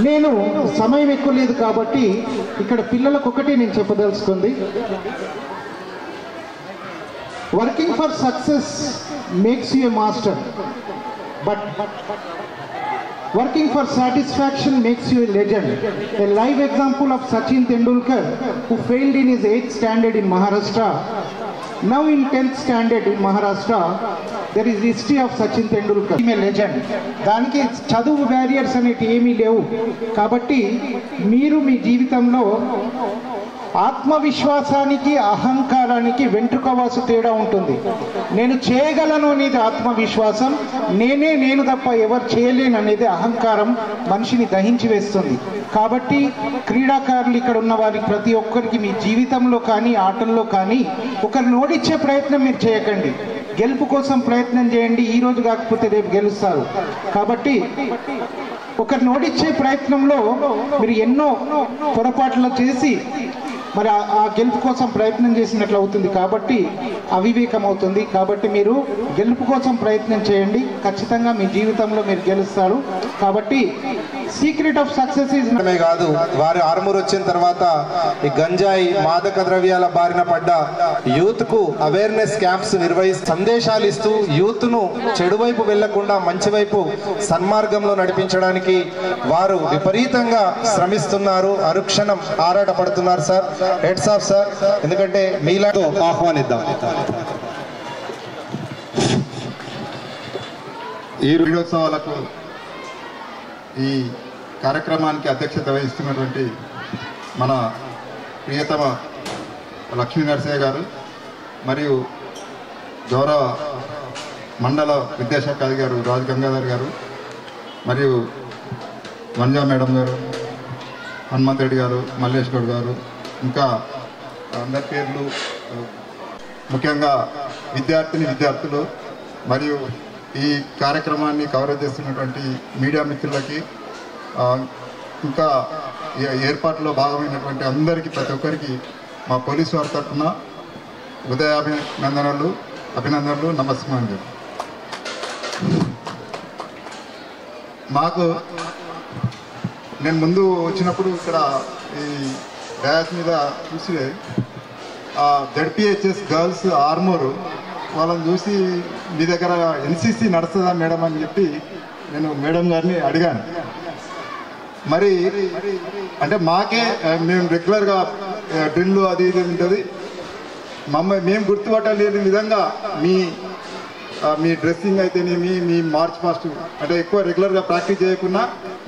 నేను సమయం ఎక్కువ లేదు కాబట్టి ఇక్కడ పిల్లలకు ఒకటి నేను చెప్పదలుచుకుంది. Working for success makes you a master, but working for satisfaction makes you a legend. A live example of Sachin Tendulkar, who failed in his 8th standard in Maharashtra. Now in 10th standard in Maharashtra, there is history of Sachin Tendulkar. He is a legend. దానికి చదువు barriers అనేవి ఏమీ లేవు. కాబట్టి మీరు మీ జీవితంలో ఆత్మవిశ్వాసానికి అహంకారానికి వెంట్రుకవాసు తేడా ఉంటుంది. నేను చేయగలను అనేది ఆత్మవిశ్వాసం, నేను తప్ప ఎవరు చేయలేను అనేది అహంకారం మనిషిని దహించి వేస్తుంది. కాబట్టి క్రీడాకారులు ఇక్కడ ఉన్న వారికి ప్రతి ఒక్కరికి మీ జీవితంలో కానీ ఆటల్లో కానీ ఒకరిని ఓడించే ప్రయత్నం మీరు చేయకండి. గెలుపు కోసం ప్రయత్నం చేయండి. ఈ రోజు కాకపోతే రేపు గెలుస్తారు. కాబట్టి ఒకరిని ఓడించే ప్రయత్నంలో మీరు ఎన్నో పొరపాట్లు చేసి మరి ఆ గెలుపు కోసం ప్రయత్నం చేసినట్లు అవుతుంది. కాబట్టి అవివేకం అవుతుంది. కాబట్టి మీరు గెలుపు కోసం ప్రయత్నం చేయండి, ఖచ్చితంగా మీ జీవితంలో మీరు గెలుస్తారు. కాబట్టి సీక్రెట్ ఆఫ్ సక్సెస్ కాదు, వారి ఆర్మూర్ వచ్చిన తర్వాత ఈ గంజాయి మాదక ద్రవ్యాల బారిన పడ్డ యూత్ కు అవేర్నెస్ క్యాంప్స్ నిర్వహిస్తూ సందేశాలు ఇస్తూ యూత్ ను చెడు వైపు వెళ్లకుండా మంచి వైపు సన్మార్గంలో నడిపించడానికి వారు విపరీతంగా శ్రమిస్తున్నారు, అనుక్షణం ఆరాట పడుతున్నారు. Sir heads of sir. ఎందుకంటే మీలాతో ఆహ్వానిద్దాం. ఈ క్రీడోత్సవాలకు ఈ కార్యక్రమానికి అధ్యక్షత వహిస్తున్నటువంటి మన ప్రియతమ లక్ష్మీ నరసయ్య గారు మరియు గౌరవ మండల విద్యాశాఖ అధికారి రాజ్ గంగాధర్ గారు మరియు వంజా మేడం గారు, హనుమంత్ రెడ్డి గారు, మల్లేష్ గౌడ్ గారు, ఇంకా అందరి పేర్లు, ముఖ్యంగా విద్యార్థులు మరియు ఈ కార్యక్రమాన్ని కవరేజ్ చేస్తున్నటువంటి మీడియా మిత్రులకి, ఇంకా ఏర్పాట్లో భాగమైనటువంటి అందరికీ ప్రతి ఒక్కరికి మా పోలీసు వారి తరఫున అభినందనలు నమస్కారం. మాకు నేను ముందు వచ్చినప్పుడు ఇక్కడ ఈ డ్యాస్ మీద చూసి జడ్పిహెచ్ఎస్ గర్ల్స్ ఆర్మూరు వాళ్ళని చూసి మీ దగ్గర ఎన్సీసీ నడుస్తుందా మేడం అని చెప్పి నేను మేడం గారిని అడిగాను. మరి అంటే మాకే మేము రెగ్యులర్గా డ్రిల్ అది ఇది ఉంటుంది, మేము గుర్తుపట్టలేని విధంగా మీ డ్రెస్సింగ్ అయితేనేమి, మీ మార్చ్ పాస్ట్ అంటే ఎక్కువ రెగ్యులర్గా ప్రాక్టీస్ చేయకుండా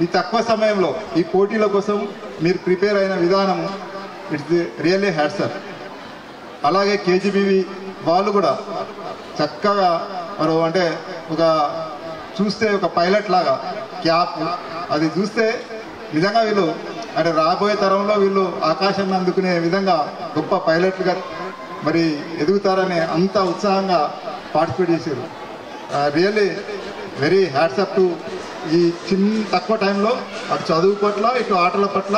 ఈ తక్కువ సమయంలో ఈ పోటీల కోసం మీరు ప్రిపేర్ అయిన విధానం ఇట్స్ రియల్లీ హ్యాట్సప్. అలాగే కేజీబీవి వాళ్ళు కూడా చక్కగా మరి అంటే చూస్తే ఒక పైలట్ లాగా క్యాప్ అది చూస్తే నిజంగా వీళ్ళు అంటే రాబోయే తరంలో వీళ్ళు ఆకాశాన్ని అందుకునే విధంగా గొప్ప పైలట్లుగా మరి ఎదుగుతారని అంత ఉత్సాహంగా పార్టిసిపేట్ చేశారు. రియల్లీ వెరీ హ్యాట్సప్ టు ఈ తక్కువ టైంలో అటు చదువు పట్ల ఇటు ఆటల పట్ల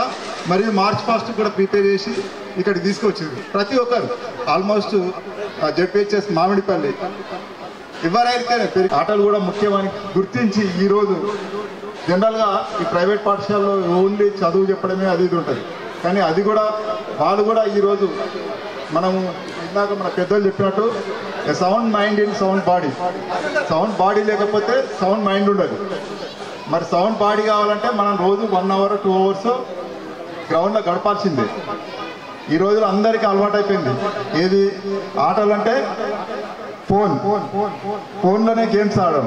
మరియు మార్చ్ పాస్ట్ కూడా ప్రిపేర్ చేసి ఇక్కడికి తీసుకొచ్చారు. ప్రతి ఒక్కరు ఆల్మోస్ట్ జడ్పిహెచ్ఎస్ మామిడిపల్లి ఎవరైతే ఆటలు కూడా ముఖ్యమని గుర్తించి ఈరోజు జనరల్గా ఈ ప్రైవేట్ పాఠశాలలో ఓన్లీ చదువు చెప్పడమే అది ఇది ఉంటుంది, కానీ అది కూడా వాళ్ళు కూడా ఈరోజు మనము ఇందాక మన పెద్దలు చెప్పినట్టు sound mind in sound body. Sound body లేకపోతే సౌండ్ మైండ్ ఉండదు. మరి సౌండ్ బాడీ కావాలంటే మనం రోజు 1 hour 2 hours గ్రౌండ్లో గడపాల్సిందే. ఈ రోజులో అందరికీ అలవాటు అయిపోయింది ఏది ఆటలంటే ఫోన్లోనే గేమ్స్ ఆడడం.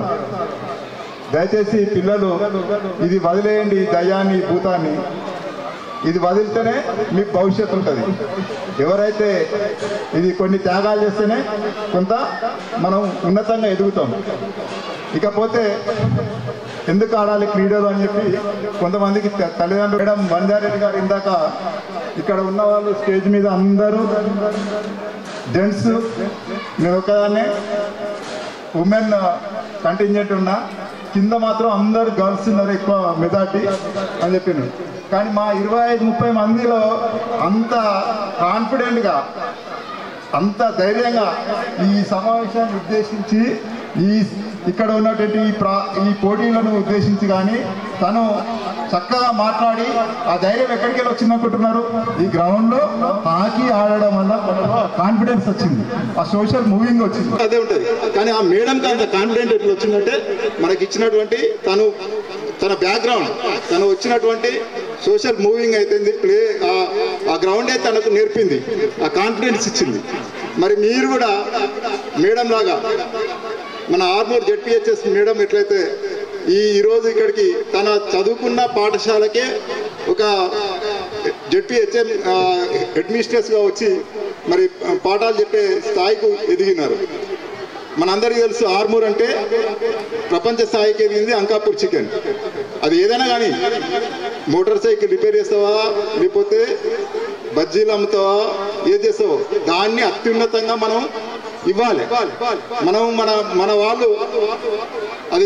దయచేసి పిల్లలు ఇది వదిలేయండి, దయ్యాన్ని భూతాన్ని. ఇది వదిలితేనే మీకు భవిష్యత్తు ఉంటుంది. ఎవరైతే ఇది కొన్ని త్యాగాలు చేస్తేనే కొంత మనం ఉన్నతంగా ఎదుగుతాం. ఇకపోతే ఎందుకు ఆడాలి క్రీడలు అని చెప్పి కొంతమందికి తల్లిదండ్రులు మేడం వంజారెడ్డి గారు ఇందాక ఇక్కడ ఉన్న వాళ్ళు స్టేజ్ మీద అందరూ జెంట్స్, నేను ఒకదాన్నే ఉమెన్ కంటింజెంట్ ఉన్నా, కింద మాత్రం అందరు గర్ల్స్ ఉన్నారు ఎక్కువ మెజార్టీ అని చెప్పిండు. కానీ మా 25-30 మందిలో అంత కాన్ఫిడెంట్గా అంత ధైర్యంగా ఈ సమావేశాన్ని ఉద్దేశించి ఇక్కడ ఉన్నటువంటి ఈ పోటీలను ఉద్దేశించి కానీ తను చక్కగా మాట్లాడి ఆ ధైర్యం ఎక్కడికి వెళ్ళి వచ్చిందనుకుంటున్నారు. ఈ గ్రౌండ్లో హాకీ ఆడడం వల్ల కాన్ఫిడెన్స్ వచ్చింది, ఆ సోషల్ మూవింగ్ వచ్చింది. అదే ఉంటుంది. కానీ ఆ మేడంకి అంత కాన్ఫిడెంట్ ఎట్లా వచ్చిందంటే మనకి ఇచ్చినటువంటి తన బ్యాక్గ్రౌండ్, తను వచ్చినటువంటి సోషల్ మూవింగ్ అయితే ప్లే ఆ గ్రౌండే తనకు నేర్పింది, ఆ కాన్ఫిడెన్స్ ఇచ్చింది. మరి మీరు కూడా మేడం లాగా మన ఆర్మూర్ జెడ్పీహెచ్ఎస్ మేడం ఎట్లయితే ఈరోజు ఇక్కడికి తన చదువుకున్న పాఠశాలకే ఒక జెడ్పీహెచ్ఎం అడ్మినిస్ట్రేటర్స్గా వచ్చి మరి పాఠాలు చెప్పే స్థాయికి ఎదిగినారు. మనందరికీ తెలుసు ఆర్మూర్ అంటే ప్రపంచ స్థాయికి ఎదిగింది అంకాపూర్ చికెన్. అది ఏదైనా కానీ మోటార్ సైకిల్ రిపేర్ చేస్తావా, లేకపోతే బజ్జీలు అమ్ముతావా, ఏది చేస్తావో దాన్ని అత్యున్నతంగా మనం ఇవ్వాలి. మనం మన వాళ్ళు అది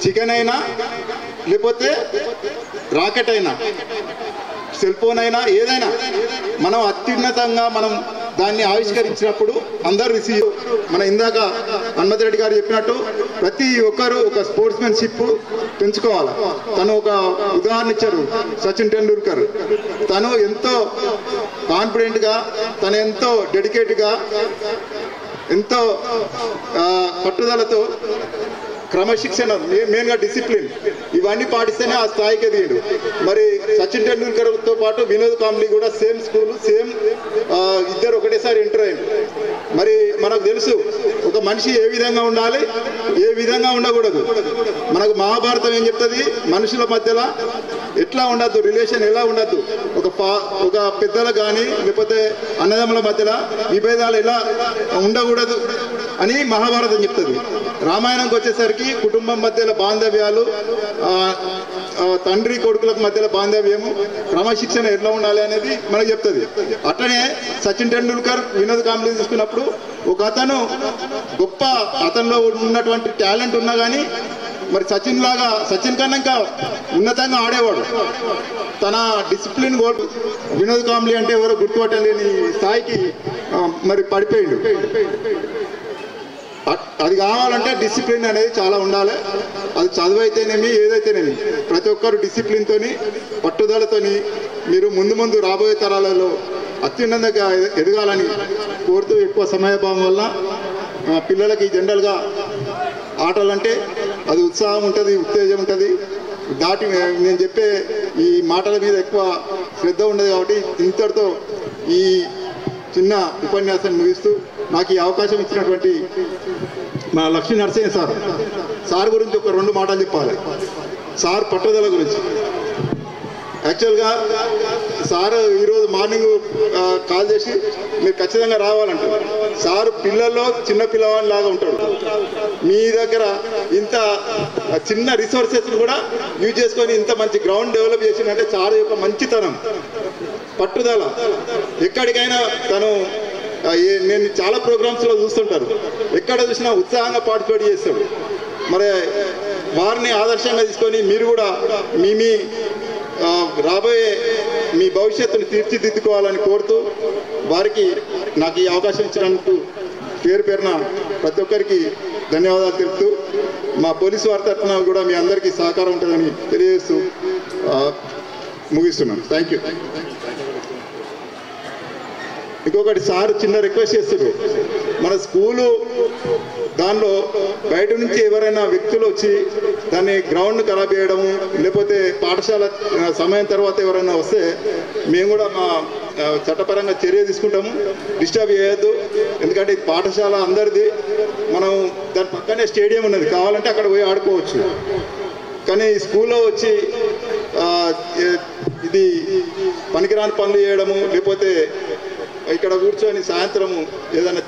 చికెన్ అయినా, లేకపోతే రాకెట్ అయినా, సెల్ ఫోన్ అయినా, ఏదైనా మనం అత్యున్నతంగా మనం దాన్ని ఆవిష్కరించినప్పుడు అందరూ రిసీవ్. మన ఇందాక హనుమంతరెడ్డి గారు చెప్పినట్టు ప్రతి ఒక్కరు ఒక స్పోర్ట్స్మెన్షిప్ పెంచుకోవాలి. తను ఒక ఉదాహరణ ఇచ్చారు, సచిన్ టెండూల్కర్. తను ఎంతో కాన్ఫిడెంట్గా, తను ఎంతో డెడికేట్గా, ఎంతో పట్టుదలతో, క్రమశిక్షణ, మెయిన్గా డిసిప్లిన్, ఇవన్నీ పాటిస్తేనే ఆ స్థాయికి ఎదిగాడు. మరి సచిన్ టెండూల్కర్తో పాటు వినోద్ కాంబ్లీ కూడా సేమ్ స్కూల్, సేమ్ ఇద్దరు ఒకటేసారి ఎంటర్ అయ్యారు. మరి మనకు తెలుసు ఒక మనిషి ఏ విధంగా ఉండాలి, ఏ విధంగా ఉండకూడదు. మనకు మహాభారతం ఏం చెప్తుంది, మనుషుల మధ్యలో ఎట్లా ఉండద్దు, రిలేషన్ ఎలా ఉండద్దు, ఒక పెద్దలకు కానీ లేకపోతే అన్నదమ్ముల మధ్యలో విభేదాలు ఎలా ఉండకూడదు అని మహాభారతం చెప్తుంది. రామాయణంకి వచ్చేసరికి కుటుంబం మధ్యలో బాంధవ్యాలు, తండ్రి కొడుకులకు మధ్యలో బాంధవ్యము, క్రమశిక్షణ ఎట్లా ఉండాలి అనేది మనకు చెప్తుంది. అట్లనే సచిన్ టెండూల్కర్, వినోద్ కాంబ్లీ తీసుకున్నప్పుడు ఒక అతను గొప్ప, అతనిలో ఉన్నటువంటి టాలెంట్ ఉన్నా కానీ మరి సచిన్ కన్నా ఇంకా ఉన్నతంగా ఆడేవాడు. తన డిసిప్లిన్ వినోద్ కాంబ్లీ అంటే ఎవరో గుర్తుపట్టలేని స్థాయికి మరి పడిపోయిండు. అది కావాలంటే డిసిప్లిన్ అనేది చాలా ఉండాలి. అది చదువు అయితేనేమి, ఏదైతేనేమి ప్రతి ఒక్కరు డిసిప్లిన్తోని, పట్టుదలతోని మీరు ముందు రాబోయే తరాలలో అత్యున్నతంగా ఎదగాలని కోరుతూ, ఎక్కువ సమయభావం వల్ల పిల్లలకి జనరల్గా ఆటలంటే అది ఉత్సాహం ఉంటుంది, ఉత్తేజం ఉంటుంది. నేను చెప్పే ఈ మాటల మీద ఎక్కువ శ్రద్ధ ఉండదు. కాబట్టి ఇంతటితో ఈ చిన్న ఉపన్యాసాన్ని ముగిస్తూ నాకు ఈ అవకాశం ఇచ్చినటువంటి మా లక్ష్మీ నరసింహ సార్ గురించి ఒక 2 మాటలు చెప్పాలి. సార్ పట్టుదల గురించి. యాక్చువల్గా సార్ ఈరోజు మార్నింగ్ కాల్ చేసి మీరు ఖచ్చితంగా రావాలంటారు. సార్ పిల్లల్లో చిన్న పిల్లవాడి లాగా ఉంటాడు. మీ దగ్గర ఇంత చిన్న రిసోర్సెస్ కూడా యూజ్ చేసుకొని ఇంత మంచి గ్రౌండ్ డెవలప్ చేసిందంటే సార్ యొక్క మంచితనం, పట్టుదల. ఎక్కడికైనా తను, నేను చాలా ప్రోగ్రామ్స్లో చూస్తుంటారు, ఎక్కడ చూసినా ఉత్సాహంగా పార్టిసిపేట్ చేస్తాడు. మరి వారిని ఆదర్శంగా తీసుకొని మీరు కూడా మీ రాబోయే మీ భవిష్యత్తును తీర్చిదిద్దుకోవాలని కోరుతూ, వారికి నాకు ఈ అవకాశం ఇచ్చినందుకు పేరున ప్రతి ఒక్కరికి ధన్యవాదాలు తెలుపుతూ, మా పోలీసు వారి తరఫున కూడా మీ అందరికీ సహకారం ఉంటుందని తెలియజేస్తూ ముగిస్తున్నాను. Thank you. ఇంకొకటి సార్ చిన్న రిక్వెస్ట్ చేస్తారు, మన స్కూలు దానిలో బయట నుంచి ఎవరైనా వ్యక్తులు వచ్చి దాన్ని గ్రౌండ్ ఖరాబ్ చేయడము, లేకపోతే పాఠశాల సమయం తర్వాత ఎవరైనా వస్తే మేము కూడా మా చట్టపరంగా చర్య తీసుకుంటాము. డిస్టర్బ్ చేయొద్దు, ఎందుకంటే పాఠశాల అందరిది. మనం దాని పక్కనే స్టేడియం ఉన్నది, కావాలంటే అక్కడ పోయి ఆడుకోవచ్చు. కానీ స్కూల్లో వచ్చి ఇది పనికిరాని పనులు చేయడము, లేకపోతే ఇక్కడ కూర్చొని సాయంత్రము ఏదైనా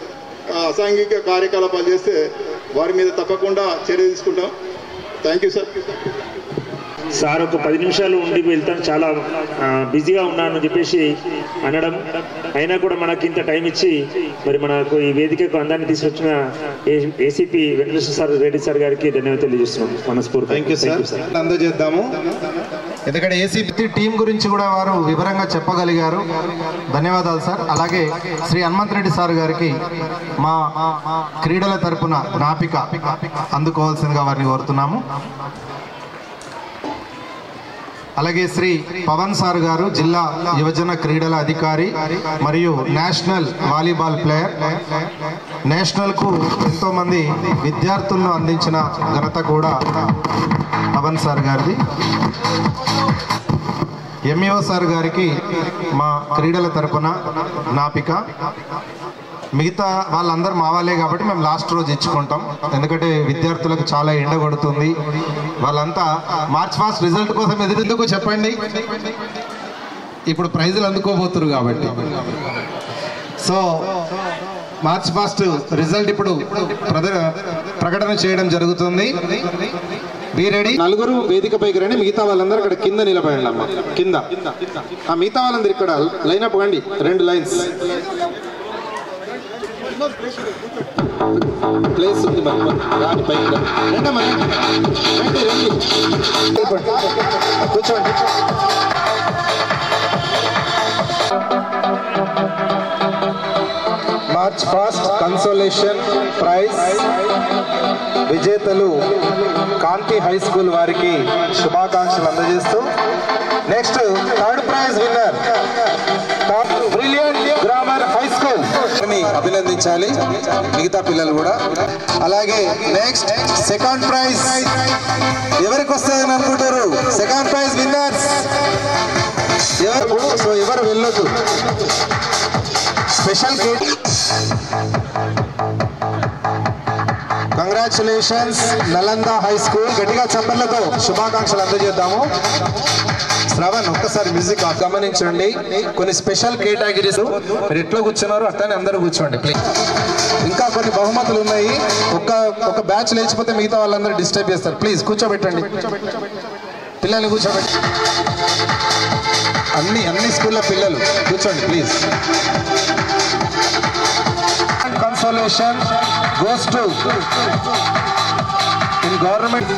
అసాంఘిక కార్యకలాపాలు చేస్తే వారి మీద తప్పకుండా చర్య తీసుకుంటాం. Thank you sir. సార్ ఒక 10 నిమిషాలు ఉండి వెళ్తాను, చాలా బిజీగా ఉన్నానని చెప్పేసి అనడం, అయినా కూడా మనకి ఇంత టైం ఇచ్చి మరి మనకు ఈ వేదికకు అందాన్ని తీసుకొచ్చిన ఏసీపీ వెంకటేశ్వర రెడ్డి సార్ గారికి ధన్యవాదాలు తెలియజేస్తున్నాం మనస్ఫూర్తి. Thank you sir. అందజేద్దాము. ఎందుకంటే ఏసీపీ టీం గురించి కూడా వారు వివరంగా చెప్పగలిగారు. ధన్యవాదాలు సార్. అలాగే శ్రీ హనుమంత్ రెడ్డి సార్ గారికి మా క్రీడల తరపున జ్ఞాపిక అందుకోవాల్సిందిగా వారిని కోరుతున్నాము. అలాగే శ్రీ పవన్ సార్ గారు జిల్లా యువజన క్రీడల అధికారి మరియు నేషనల్ వాలీబాల్ ప్లేయర్. నేషనల్కు ఎంతోమంది విద్యార్థులను అందించిన ఘనత కూడా పవన్ సార్ గారిది. ఎంఈఓ సార్ గారికి మా క్రీడల తరపున జ్ఞాపిక. మిగతా వాళ్ళందరూ మా వాళ్ళే కాబట్టి మేము లాస్ట్ రోజు ఇచ్చుకుంటాం, ఎందుకంటే విద్యార్థులకు చాలా ఎండ కొడుతుంది. వాళ్ళంతా మార్చ్ ఫాస్ట్ రిజల్ట్ కోసం ఎదురెందుకు చెప్పండి, ఇప్పుడు ప్రైజులు అందుకోబోతున్నారు కాబట్టి. సో మార్చ్ ఫాస్ట్ రిజల్ట్ ఇప్పుడు ప్రకటన చేయడం జరుగుతుంది. Be ready. నలుగురు వేదికపైకి రండి, మిగతా వాళ్ళందరూ ఇక్కడ కింద నిలబడండి అమ్మ. కింద మిగతా వాళ్ళందరూ ఇక్కడ లైనప్ కండి, 2 లైన్స్ ప్లేస్ ఉంది. రాని పైకి రండమ్మా, రండి రండి, కూర్చోండి. మార్చ్ ఫాస్ట్ కన్సోలేషన్ ప్రైజ్ విజేతలు కాంతి హై స్కూల్ వారికి శుభాకాంక్షలు అందజేస్తూ, next third prize winner Brilliant Grammar High School అభినందించాలి మిగతా పిల్లలు కూడా. అలాగే నెక్స్ట్ సెకండ్ ప్రైజ్ ఎవరికి వస్తుందని అనుకుంటారు? సెకండ్ ప్రైజ్ విన్నర్స్ ఎవరు? సో ఎవరు వెళ్ళొద్దు. Special kit. Congratulations Nalanda high school. గట్టిగా చప్పట్లతో శుభాకాంక్షలు అందజేద్దాము. శ్రవణ్ ఒక్కసారి మ్యూజిక్ గమనించండి. కొన్ని స్పెషల్ కేటగిరీస్ మీరు ఎట్లా కూర్చున్నారు అట్లానే అందరూ కూర్చోండి ప్లీజ్. ఇంకా కొన్ని బహుమతులు ఉన్నాయి. ఒక బ్యాచ్ లేచిపోతే మిగతా వాళ్ళందరూ డిస్టర్బ్ చేస్తారు. ప్లీజ్ కూర్చోబెట్టండి, పిల్లల్ని కూర్చోబెట్టి. అన్ని స్కూల్లో పిల్లలు కూర్చోండి please. Consolation goes to in government.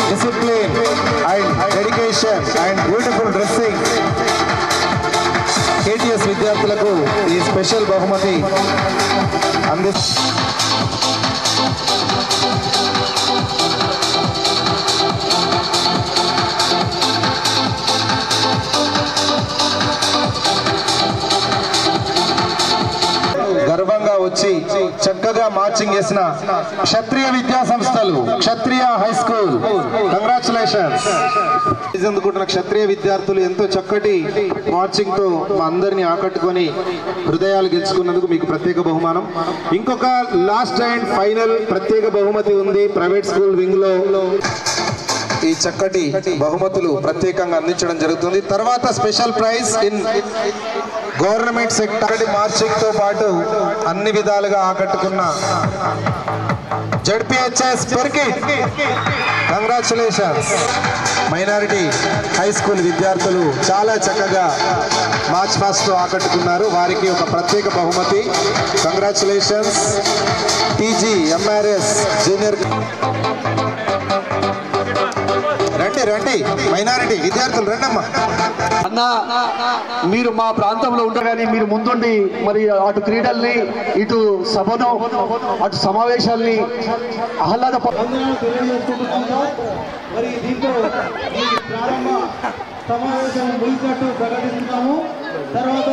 Discipline and dedication and beautiful dressing. KTS విద్యార్థులకు ఈ స్పెషల్ బహుమతి గర్వంగా వచ్చి చక్కగా మార్చింగ్ చేసిన క్షత్రియ విద్యా సంస్థలు, క్షత్రియ హై స్కూల్, కంగ్రాచులేషన్స్. అందుకుంటున్న క్షత్రియ విద్యార్థులు ఎంతో చక్కటి మార్చింగ్ తో మా అందరినీ ఆకట్టుకొని హృదయాలు గెలుచుకున్నందుకు మీకు ప్రత్యేక బహుమానం. ఇంకొక లాస్ట్ అండ్ ఫైనల్ ప్రత్యేక బహుమతి ఉంది ప్రైవేట్ స్కూల్ వింగ్ లో. ఈ చక్కటి బహుమతులు ప్రత్యేకంగా అందించడం జరుగుతుంది. తర్వాత special prize in government sector మార్చిక్తో పాటు అన్ని విధాలుగా ఆకట్టుకున్న ZPHS Perkit, congratulations. Minority high school విద్యార్థులు చాలా చక్కగా మార్చ్ పాస్ట్తో ఆకట్టుకున్నారు. వారికి ఒక ప్రత్యేక బహుమతి. కంగ్రాచులేషన్స్. TG MRS junior. రండి రండి మైనారిటీ విద్యార్థులు రండమ్మా. అన్న మీరు మా ప్రాంతంలో ఉంటారు కానీ మీరు ముందుండి మరి అటు క్రీడల్ని, ఇటు సభను, అటు సమావేశాల్ని ఆహ్లాద మరి దీంతో ప్రారంభ సమావేశం ముగిసినట్టు ప్రకటిస్తున్నాము. తర్వాత